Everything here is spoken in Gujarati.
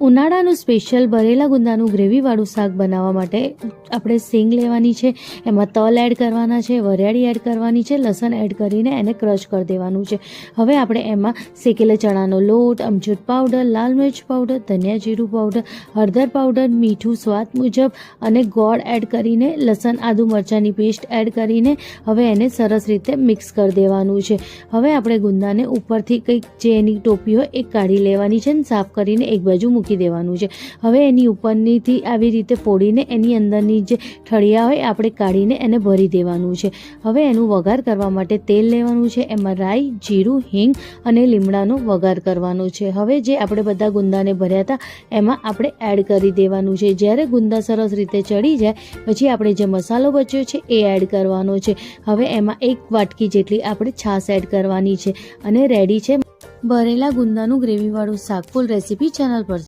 ઉનાળાનું સ્પેશિયલ ભરેલા ગુંદાનું ગ્રેવીવાળું શાક બનાવવા માટે આપણે સિંગ લેવાની છે, એમાં તલ એડ કરવાના છે, વરિયાળી એડ કરવાની છે, લસણ એડ કરીને એને ક્રશ કરી દેવાનું છે. હવે આપણે એમાં શેકેલા ચણાનો લોટ, અમચૂર પાવડર, લાલ મિર્ચ પાવડર, ધનિયા જીરું પાવડર, હળદર પાવડર, મીઠું સ્વાદ મુજબ અને ગોળ એડ કરીને લસણ આદુ મરચાંની પેસ્ટ એડ કરીને હવે એને સરસ રીતે મિક્સ કરી દેવાનું છે. હવે આપણે ગુંદાને ઉપરથી કંઈક જે એની ટોપી હોય એ કાઢી લેવાની છે અને સાફ કરીને એક બાજુ મૂકી દેવાનું છે. હવે એની ઉપરનીથી આવી રીતે ફોડીને એની અંદરની જે ઠળિયા હોય આપણે કાઢીને એને ભરી દેવાનું છે. હવે એનું વઘાર કરવા માટે તેલ લેવાનું છે, એમાં રાઈ, જીરું, હિંગ અને લીમડાનો વઘાર કરવાનો છે. હવે જે આપણે બધા ગુંદાને ભર્યા હતા એમાં આપણે એડ કરી દેવાનું છે. જ્યારે ગુંદા સરસ રીતે ચડી જાય પછી આપણે જે મસાલો બચ્યો છે એ એડ કરવાનો છે. હવે એમાં 1 વાટકી જેટલી આપણે છાશ એડ કરવાની છે અને રેડી છે ભરેલા ગુંદાનું ગ્રેવીવાળું શાક. ફૂલ રેસીપી ચેનલ પર